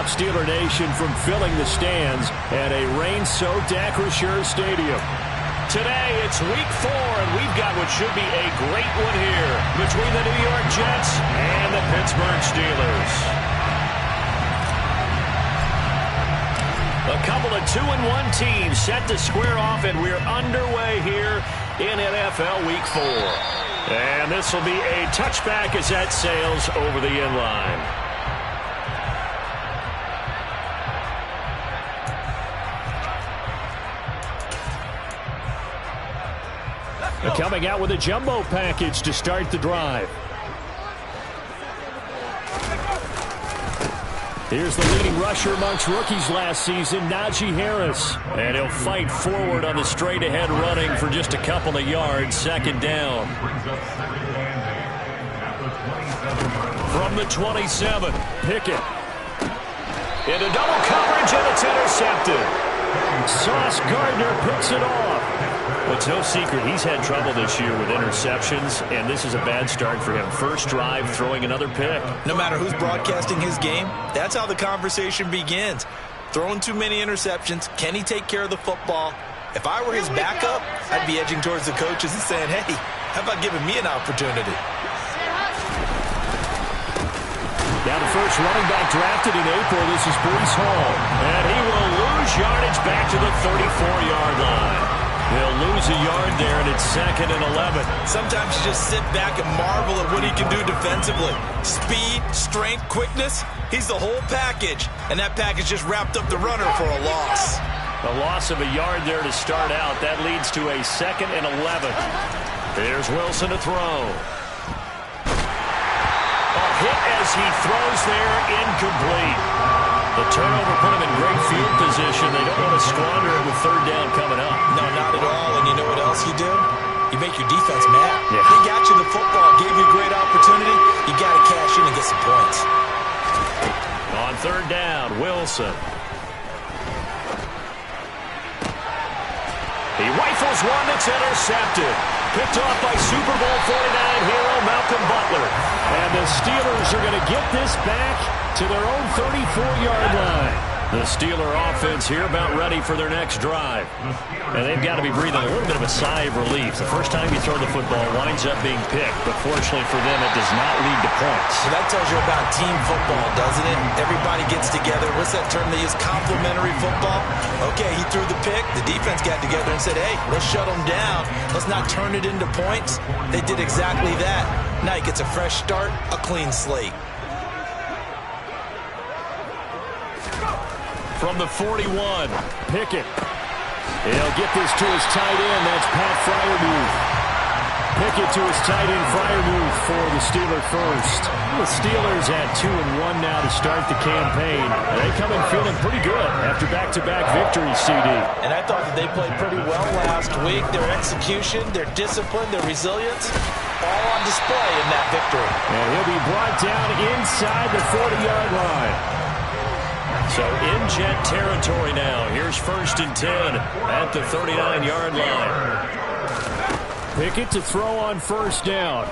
Steeler Nation from filling the stands at a rain-soaked Acrisure Stadium. Today, it's week 4, and we've got what should be a great one here between the New York Jets and the Pittsburgh Steelers. A couple of 2-1 teams set to square off, and we're underway here in NFL Week 4. And this will be a touchback as that sails over the end line. Coming out with a jumbo package to start the drive. Here's the leading rusher amongst rookies last season, Najee Harris. And he'll fight forward on the straight-ahead running for just a couple of yards, second down. From the 27, Pickett. Into double coverage, and it's intercepted. Sauce Gardner picks it off. Well, it's no secret he's had trouble this year with interceptions, and this is a bad start for him. First drive, throwing another pick. No matter who's broadcasting his game, that's how the conversation begins. Throwing too many interceptions, can he take care of the football? If I were his backup, I'd be edging towards the coaches and saying, hey, how about giving me an opportunity? Now the first running back drafted in April, this is Breece Hall. And he will lose yardage back to the 34-yard line. He'll lose a yard there, and it's 2nd and 11. Sometimes you just sit back and marvel at what he can do defensively. Speed, strength, quickness, he's the whole package. And that package just wrapped up the runner for a loss. A loss of a yard there to start out. That leads to a 2nd and 11. Here's Wilson to throw. A hit as he throws there, incomplete. The turnover put him in great field position. They don't want to squander it with third down coming up. No, not at all. And you know what else you do? You make your defense mad. Yeah. They got you the football, gave you a great opportunity. You got to cash in and get some points. On third down, Wilson. He rifles one that's intercepted. Picked off by Super Bowl 49 hero Malcolm Butler. And the Steelers are going to get this back to their own 34-yard line. The Steeler offense here about ready for their next drive. And they've got to be breathing a little bit of a sigh of relief. The first time you throw the football winds up being picked, but fortunately for them, it does not lead to points. So that tells you about team football, doesn't it? Everybody gets together. What's that term they use? Complementary football? Okay, he threw the pick. The defense got together and said, hey, let's shut them down. Let's not turn it into points. They did exactly that. Now he gets a fresh start, a clean slate. From the 41, Pickett. He'll get this to his tight end. That's Pat Freiermuth. Pickett to his tight end, Freiermuth for the Steeler first. The Steelers at 2-1 now to start the campaign. They come in feeling pretty good after back-to-back victories, CD. And I thought that they played pretty well last week. Their execution, their discipline, their resilience, all on display in that victory. And he'll be brought down inside the 40-yard line. So in Jet territory now. Here's 1st and 10 at the 39-yard line. Pickett to throw on first down.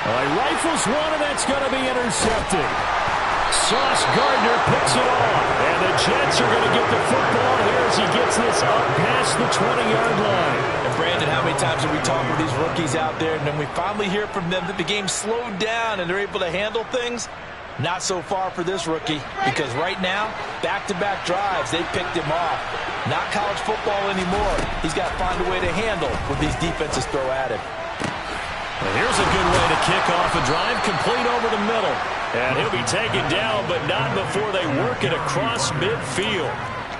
Well, he rifles one, and that's going to be intercepted. Sauce Gardner picks it off. And the Jets are going to get the football here as he gets this up past the 20-yard line. And Brandon, how many times have we talked with these rookies out there, and then we finally hear from them that the game slowed down and they're able to handle things? Not so far for this rookie, because right now, back-to-back drives, they picked him off. Not college football anymore. He's got to find a way to handle what these defenses throw at him. Well, here's a good way to kick off a drive, complete over the middle. And he'll be taken down, but not before they work it across midfield.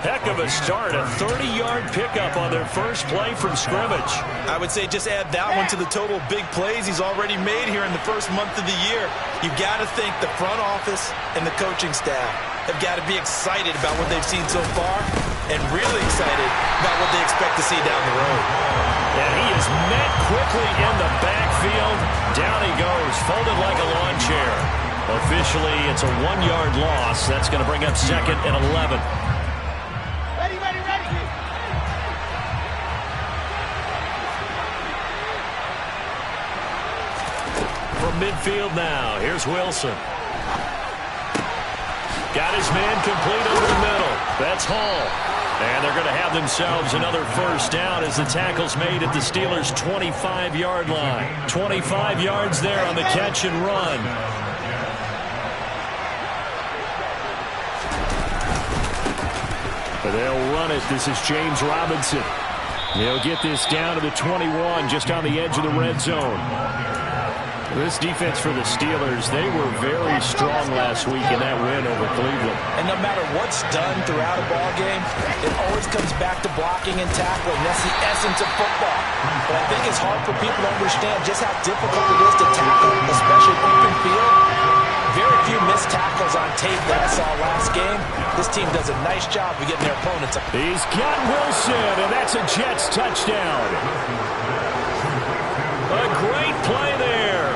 Heck of a start, a 30-yard pickup on their first play from scrimmage. I would say just add that one to the total big plays he's already made here in the first month of the year. You've got to think the front office and the coaching staff have got to be excited about what they've seen so far and really excited about what they expect to see down the road. And he is met quickly in the backfield. Down he goes, folded like a lawn chair. Officially, it's a 1-yard loss. That's going to bring up 2nd and 11. From midfield now. Here's Wilson. Got his man complete over the middle. That's Hall. And they're going to have themselves another first down as the tackle's made at the Steelers' 25-yard line. 25 yards there on the catch and run. But they'll run it. This is James Robinson. He'll get this down to the 21, just on the edge of the red zone. This defense for the Steelers, they were very strong last week in that win over Cleveland. And no matter what's done throughout a ball game, it always comes back to blocking and tackling. That's the essence of football. But I think it's hard for people to understand just how difficult it is to tackle, especially open field. Very few missed tackles on tape that I saw last game. This team does a nice job of getting their opponents up. He's got Wilson, and that's a Jets touchdown. A great play there.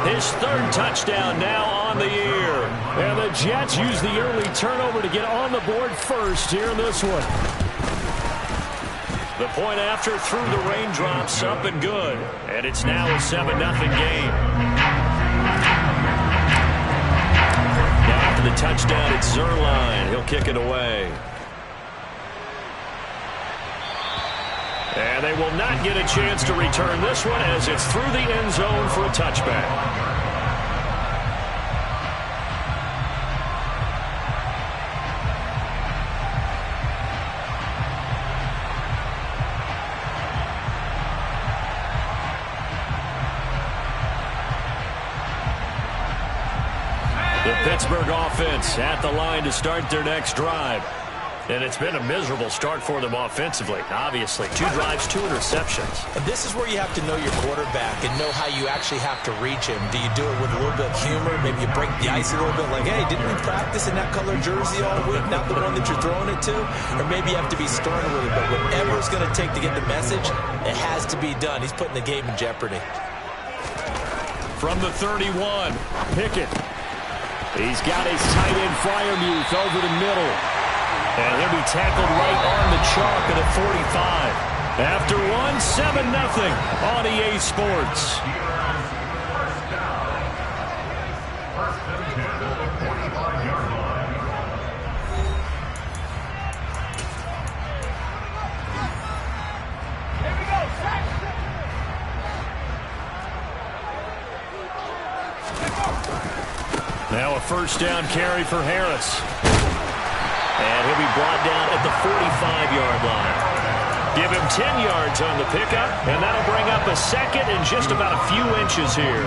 His third touchdown now on the year. And the Jets use the early turnover to get on the board first here in this one. The point after through the raindrops, up and good. And it's now a 7-0 game. Now after the touchdown, it's Zuerlein. He'll kick it away. And they will not get a chance to return this one as it's through the end zone for a touchback. The Pittsburgh offense at the line to start their next drive. And it's been a miserable start for them offensively, obviously. 2 drives, 2 interceptions. And this is where you have to know your quarterback and know how you actually have to reach him. Do you do it with a little bit of humor? Maybe you break the ice a little bit like, hey, didn't we practice in that color jersey all week, not the one that you're throwing it to? Or maybe you have to be stern with it. But whatever it's going to take to get the message, it has to be done. He's putting the game in jeopardy. From the 31, Pickett. He's got his tight end Freiermuth over the middle. And he'll be tackled right on the chalk at the 45. After one, 7-0 on EA Sports. Now a first down carry for Harris. And he'll be brought down at the 45-yard line. Give him 10 yards on the pickup, and that'll bring up a second and just about a few inches here.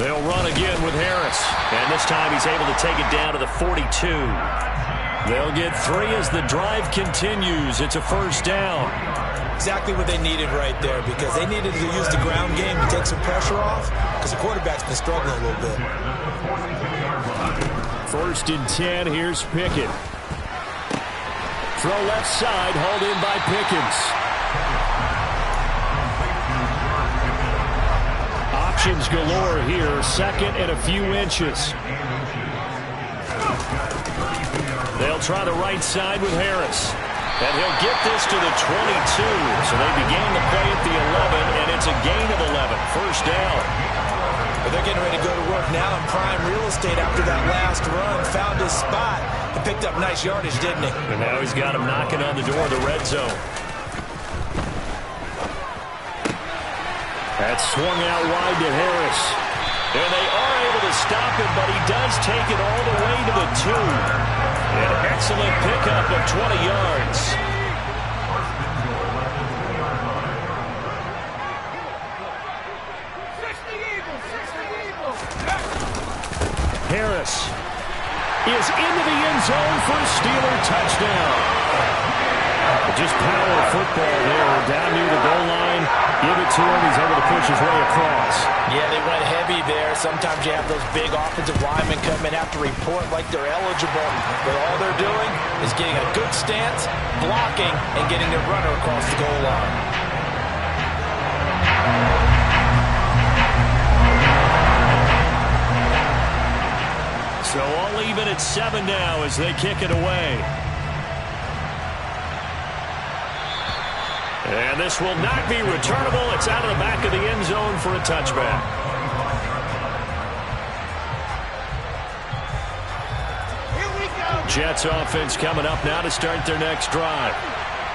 They'll run again with Harris, and this time he's able to take it down to the 42. They'll get 3 as the drive continues. It's a first down. Exactly what they needed right there, because they needed to use the ground game to take some pressure off, because the quarterback's been struggling a little bit. First and 10, here's Pickett. Throw left side, hauled in by Pickens. Options galore here, second and a few inches. They'll try the right side with Harris. And he'll get this to the 22. So they began the play at the 11, and it's a gain of 11. First down. But they're getting ready to go to work now in prime real estate after that last run. Found his spot and picked up nice yardage, didn't he? And now he's got him knocking on the door of the red zone. That's swung out wide to Harris. And they are able to stop him, but he does take it all the way to the 2. An excellent pickup of 20 yards. Harris is into the end zone for a Steeler touchdown. Just power football there, down near the goal line. Give it to him. He's able to push his way across. Yeah, they went heavy there. Sometimes you have those big offensive linemen come in, have to report like they're eligible. But all they're doing is getting a good stance, blocking, and getting their runner across the goal line. So all even at 7 now as they kick it away. And this will not be returnable. It's out of the back of the end zone for a touchback. Jets offense coming up now to start their next drive.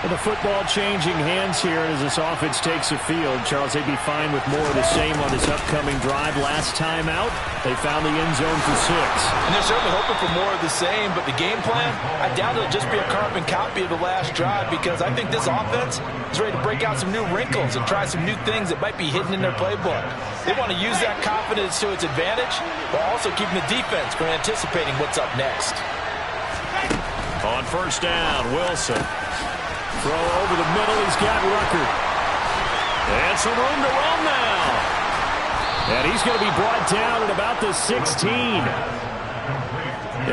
And the football changing hands here as this offense takes the field. Charles, they'd be fine with more of the same on this upcoming drive. Last time out, they found the end zone for 6. And they're certainly hoping for more of the same, but the game plan, I doubt it'll just be a carbon copy of the last drive, because I think this offense is ready to break out some new wrinkles and try some new things that might be hidden in their playbook. They want to use that confidence to its advantage, while also keeping the defense from anticipating what's up next. On first down, Wilson. Throw over the middle. He's got Rucker. And some room to run now. And he's going to be brought down at about the 16.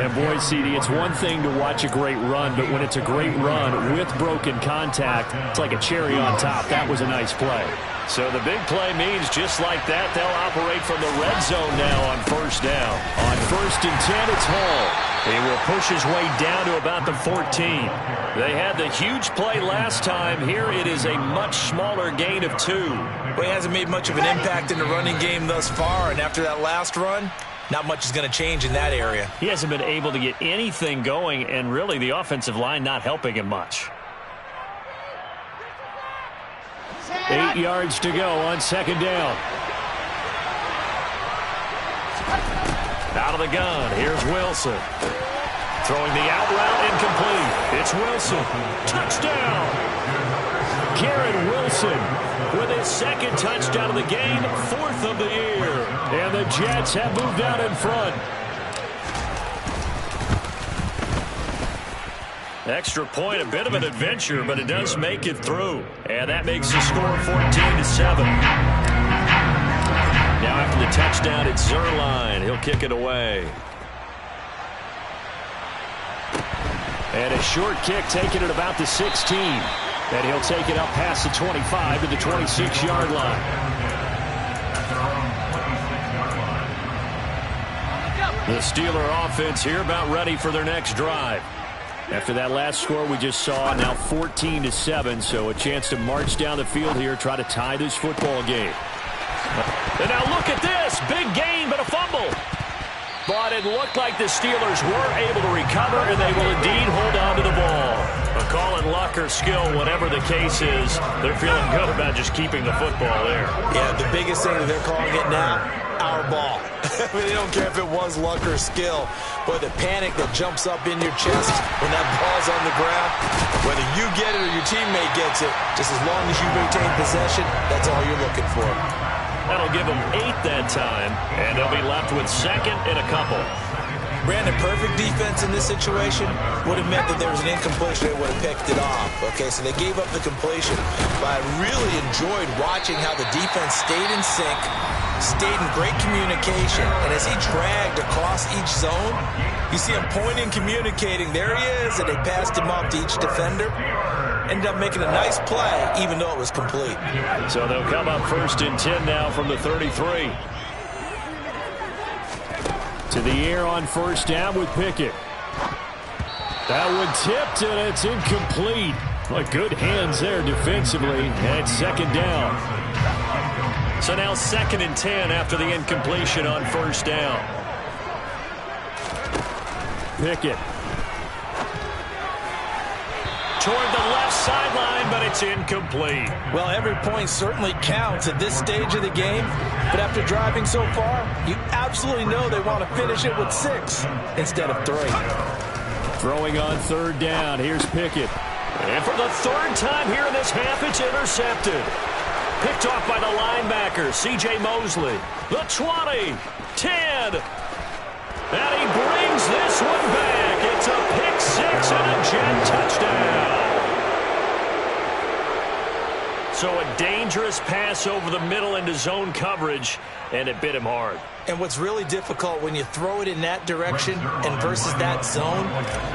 And boy, CD, it's one thing to watch a great run, but when it's a great run with broken contact, it's like a cherry on top. That was a nice play. So the big play means just like that, they'll operate from the red zone now on first down. On 1st and 10, it's Hall. He will push his way down to about the 14. They had the huge play last time. Here it is a much smaller gain of 2. Well, he hasn't made much of an impact in the running game thus far, and after that last run, not much is going to change in that area. He hasn't been able to get anything going, and really the offensive line not helping him much. 8 yards to go on 2nd down. Out of the gun, here's Wilson. Throwing the out route, incomplete. It's Wilson. Touchdown! Garrett Wilson with his 2nd touchdown of the game, 4th of the year. And the Jets have moved out in front. Extra point, a bit of an adventure, but it does make it through. And that makes the score 14-7. Now after the touchdown, it's Zuerlein. He'll kick it away. And a short kick taken at about the 16. And he'll take it up past the 25 to the 26-yard line. The Steeler offense here about ready for their next drive. After that last score we just saw, now 14-7, so a chance to march down the field here, try to tie this football game. And now look at this. Big gain, but a fumble. But it looked like the Steelers were able to recover, and they will indeed hold on to the ball. A call in luck or skill, whatever the case is, they're feeling good about just keeping the football there. Yeah, the biggest thing that they're calling it now, our ball. I mean, they don't care if it was luck or skill, but the panic that jumps up in your chest when that ball's on the ground, whether you get it or your teammate gets it, just as long as you maintain possession, that's all you're looking for. That'll give them 8 that time, and they'll be left with 2nd and a couple. Brandon, perfect defense in this situation would have meant that there was an incompletion. They would have picked it off. Okay, so they gave up the completion. But I really enjoyed watching how the defense stayed in sync, stayed in great communication. And as he dragged across each zone, you see him pointing, communicating. There he is, and they passed him off to each defender. Ended up making a nice play, even though it was complete. So they'll come up 1st and 10 now from the 33. To the air on 1st down with Pickett. That one tipped, and it's incomplete. Well, good hands there defensively, and 2nd down. So now 2nd and 10 after the incompletion on 1st down. Pickett. Toward the left sideline, but it's incomplete. Well, every point certainly counts at this stage of the game, but after driving so far, you absolutely know they want to finish it with 6 instead of 3. Throwing on 3rd down, here's Pickett. And for the 3rd time here in this half, it's intercepted. Picked off by the linebacker, C.J. Mosley. The 20, 10, and he brings this one back. It's a pick 6 and a Jet touchdown. So a dangerous pass over the middle into zone coverage, and it bit him hard. And what's really difficult when you throw it in that direction and versus that zone,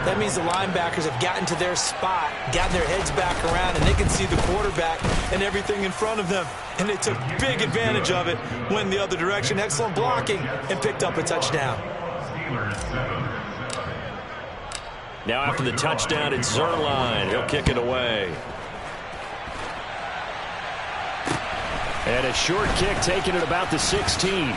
that means the linebackers have gotten to their spot, gotten their heads back around, and they can see the quarterback and everything in front of them. And they took big advantage of it, went the other direction, excellent blocking, and picked up a touchdown. Now after the touchdown, it's Zuerlein. He'll kick it away. And a short kick taken at about the 16.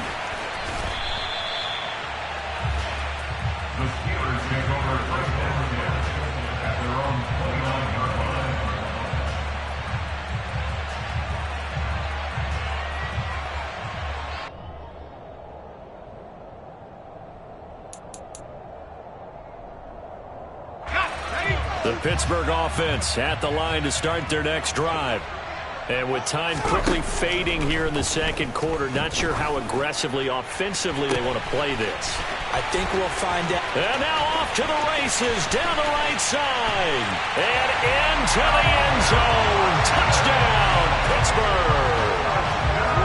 The Pittsburgh offense at the line to start their next drive. And with time quickly fading here in the second quarter, not sure how aggressively, offensively they want to play this. I think we'll find out. And now off to the races, down the right side. And into the end zone. Touchdown, Pittsburgh.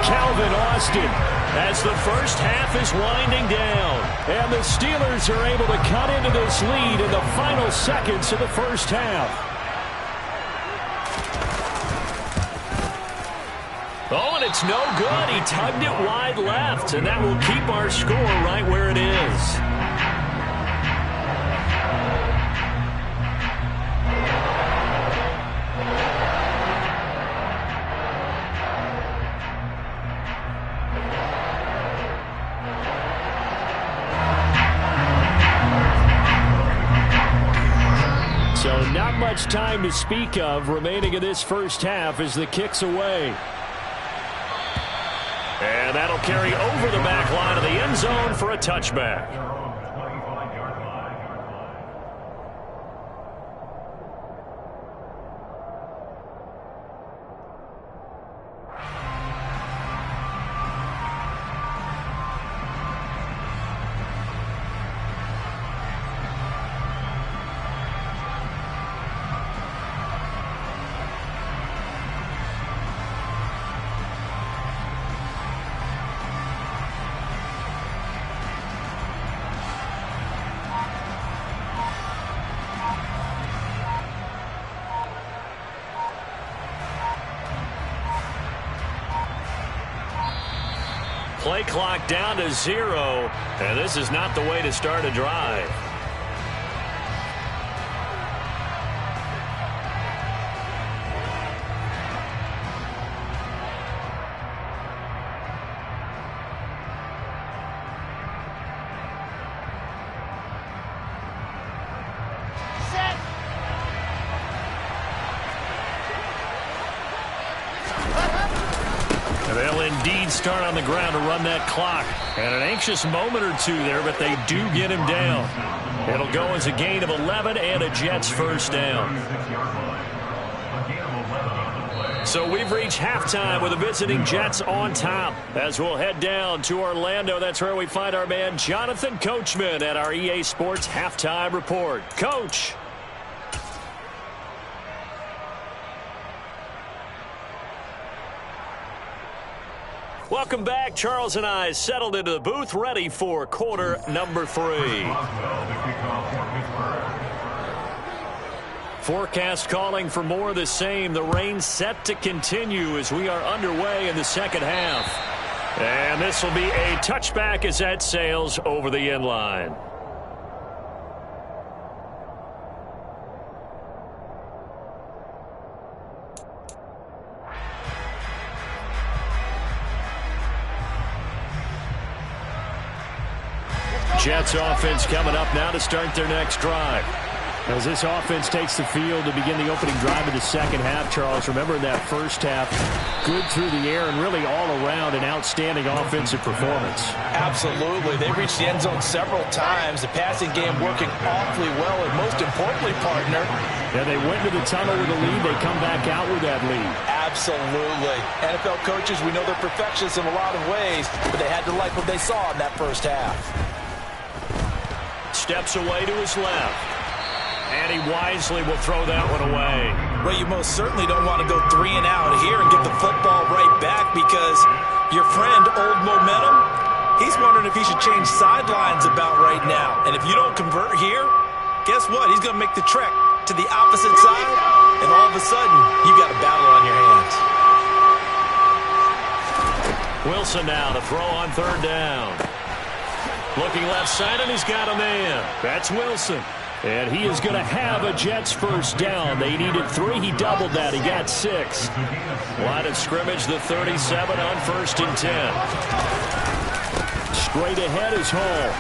Calvin Austin as the first half is winding down. And the Steelers are able to cut into this lead in the final seconds of the first half. Oh, and it's no good. He tugged it wide left, and that will keep our score right where it is. So not much time to speak of remaining in this first half as the kick's away. And that'll carry over the back line of the end zone for a touchback. Play clock down to 0, and this is not the way to start a drive. They'll indeed start on the ground to run that clock. And an anxious moment or two there, but they do get him down. It'll go as a gain of 11 and a Jets first down. So we've reached halftime with the visiting Jets on top. As we'll head down to Orlando, that's where we find our man Jonathan Coachman at our EA Sports Halftime Report. Coach. Welcome back. Charles and I settled into the booth, ready for quarter number 3. Forecast calling for more of the same. The rain set to continue as we are underway in the second half. And this will be a touchback as that sails over the end line. Jets offense coming up now to start their next drive. As this offense takes the field to begin the opening drive of the second half, Charles, remember in that first half, good through the air and really all around an outstanding offensive performance. Absolutely. They reached the end zone several times. The passing game working awfully well, and most importantly, partner. Yeah, they went to the tunnel with a lead. They come back out with that lead. Absolutely. NFL coaches, we know they're perfectionists in a lot of ways, but they had to like what they saw in that first half. Steps away to his left. And he wisely will throw that one away. Well, you most certainly don't want to go 3 and out here and get the football right back because your friend, Old Momentum, he's wondering if he should change sidelines about right now. And if you don't convert here, guess what? He's going to make the trek to the opposite side, and all of a sudden, you got a battle on your hands. Wilson now to throw on third down. Looking left side, and he's got a man. That's Wilson. And he is going to have a Jets first down. They needed 3. He doubled that. He got 6. Line of scrimmage, the 37 on 1st and 10. Straight ahead is Hall.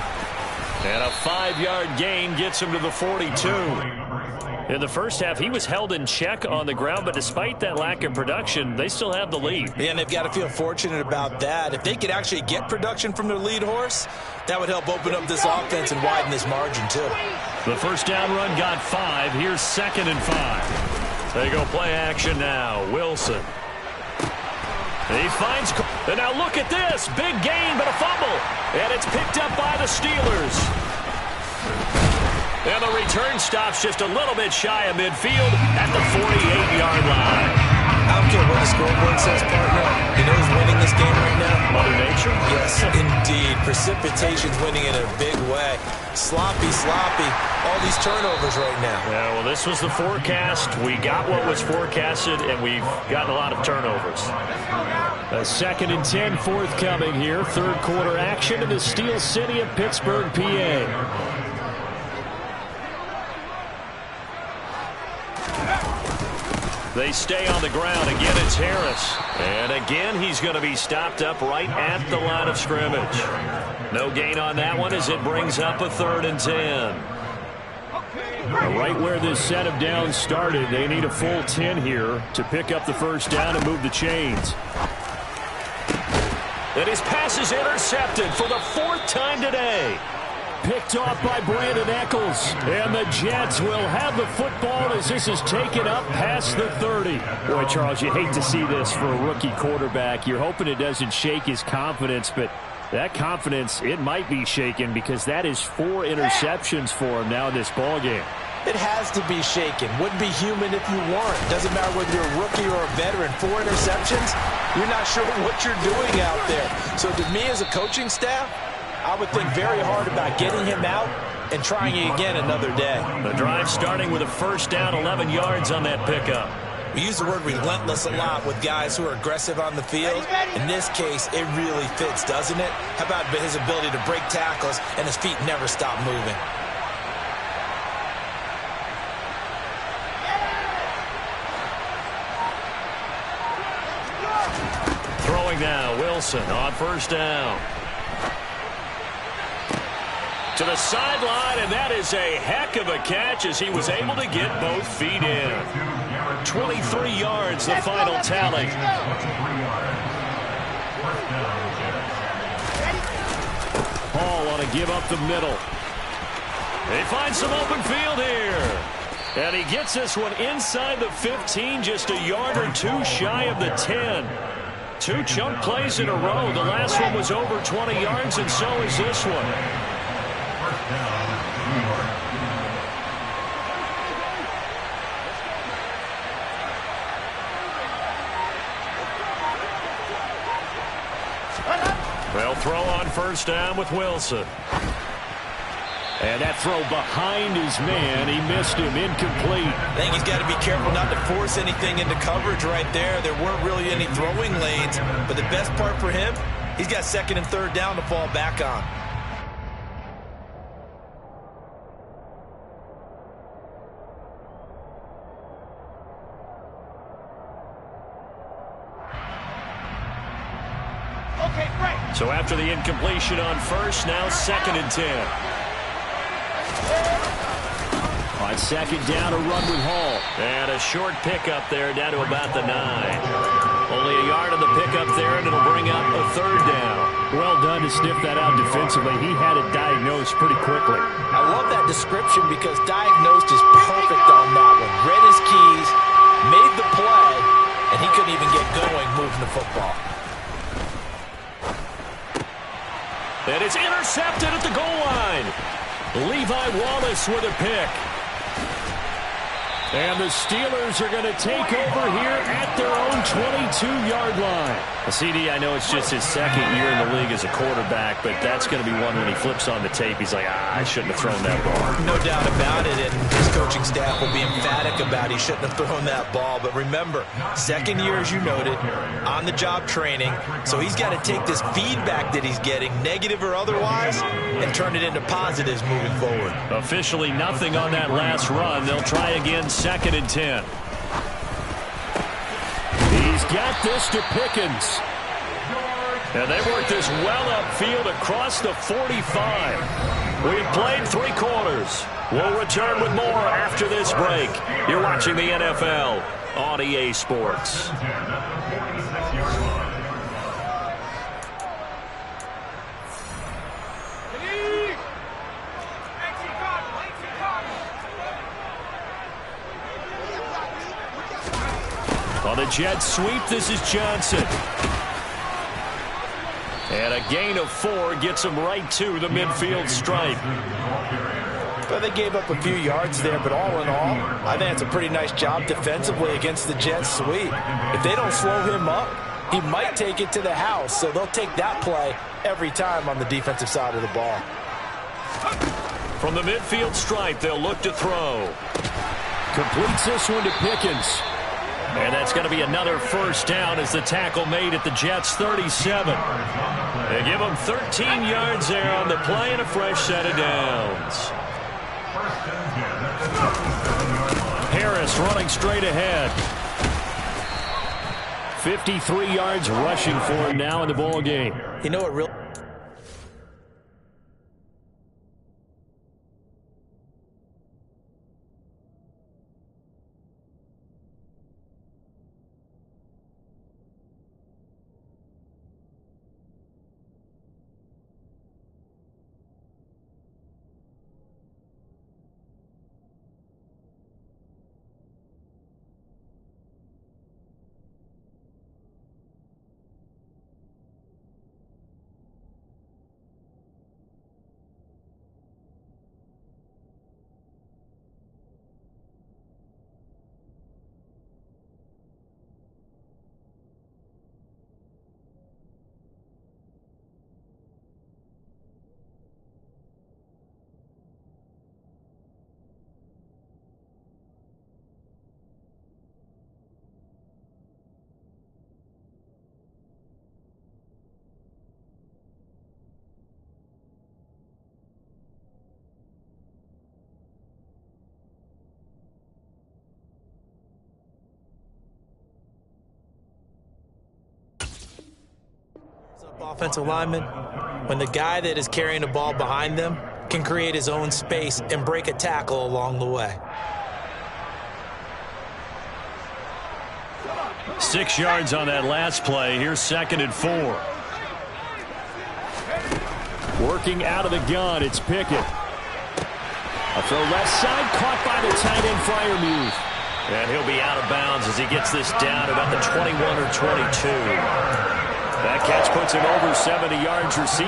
And a 5-yard gain gets him to the 42. In the first half, he was held in check on the ground, but despite that lack of production, they still have the lead. Yeah, and they've got to feel fortunate about that. If they could actually get production from their lead horse, that would help open up this offense and widen this margin, too. The first down run got 5. Here's 2nd and 5. They go play action now. Wilson. He finds... And now look at this. Big gain, but a fumble. And it's picked up by the Steelers. And the return stops just a little bit shy of midfield at the 48-yard line. I don't care what the scoreboard says, partner. You know who's winning this game right now? Mother Nature? Yes, indeed. Precipitation's winning in a big way. Sloppy. All these turnovers right now. Yeah, well, this was the forecast. We got what was forecasted, and we've gotten a lot of turnovers. A 2nd and 10 forthcoming here. Third quarter action in the Steel City of Pittsburgh, PA. They stay on the ground. Again, it's Harris. And again, he's going to be stopped up right at the line of scrimmage. No gain on that one as it brings up a 3rd and 10. Right where this set of downs started, they need a full 10 here to pick up the first down and move the chains. And his pass is intercepted for the 4th time today. Picked off by Brandon Echols. And the Jets will have the football as this is taken up past the 30. Boy, Charles, you hate to see this for a rookie quarterback. You're hoping it doesn't shake his confidence, but that confidence, it might be shaken because that is 4 interceptions for him now in this ballgame. It has to be shaken. Wouldn't be human if you weren't. Doesn't matter whether you're a rookie or a veteran. 4 interceptions, you're not sure what you're doing out there. So to me as a coaching staff, I would think very hard about getting him out and trying it again another day. The drive starting with a first down, 11 yards on that pickup. We use the word relentless a lot with guys who are aggressive on the field. In this case, it really fits, doesn't it? How about his ability to break tackles and his feet never stop moving? Throwing now, Wilson on first down. To the sideline, and that is a heck of a catch as he was able to get both feet in. 23 yards, the final tally. Hall on a give up the middle. They find some open field here. And he gets this one inside the 15, just a yard or 2 shy of the 10. 2 chunk plays in a row. The last one was over 20 yards, and so is this one. They'll throw on first down with Wilson. And that throw behind his man, he missed him, incomplete. I think he's got to be careful not to force anything into coverage right there. There weren't really any throwing lanes, but the best part for him, he's got 2nd and 3rd down to fall back on. So after the incompletion on first, now 2nd and 10. On 2nd down, a run with Hall. And a short pickup there down to about the 9. Only a yard on the pickup there, and it'll bring up a 3rd down. Well done to sniff that out defensively. He had it diagnosed pretty quickly. I love that description because diagnosed is perfect on that one. Read his keys, made the play, and he couldn't even get going moving the football. And it's intercepted at the goal line. Levi Wallace with a pick. And the Steelers are going to take over here at their own 22-yard line. CD, I know it's just his second year in the league as a quarterback, but that's going to be one when he flips on the tape. He's like, I shouldn't have thrown that ball. No doubt about it, and his coaching staff will be emphatic about he shouldn't have thrown that ball. But remember, second year, as you noted, on-the-job training, so he's got to take this feedback that he's getting, negative or otherwise, and turn it into positives moving forward. Officially nothing on that last run. They'll try again, 2nd and 10. He's got this to Pickens. And they work this well upfield across the 45. We've played 3 quarters. We'll return with more after this break. You're watching the NFL on EA Sports. On the jet sweep, this is Johnson. And a gain of 4 gets him right to the midfield stripe. Well, they gave up a few yards there, but all in all, I think it's a pretty nice job defensively against the jet sweep. If they don't slow him up, he might take it to the house, so they'll take that play every time on the defensive side of the ball. From the midfield stripe, they'll look to throw. Completes this one to Pickens. And that's going to be another first down as the tackle made at the Jets' 37. They give them 13 yards there on the play and a fresh set of downs. Harris running straight ahead. 53 yards rushing for him now in the ball game. You know what really... Offensive lineman, when the guy that is carrying the ball behind them can create his own space and break a tackle along the way. 6 yards on that last play. Here's 2nd and 4. Working out of the gun, it's Pickett. A throw left side, caught by the tight end Freiermuth. And he'll be out of bounds as he gets this down about the 21 or 22. That catch puts him over 70 yards receiving.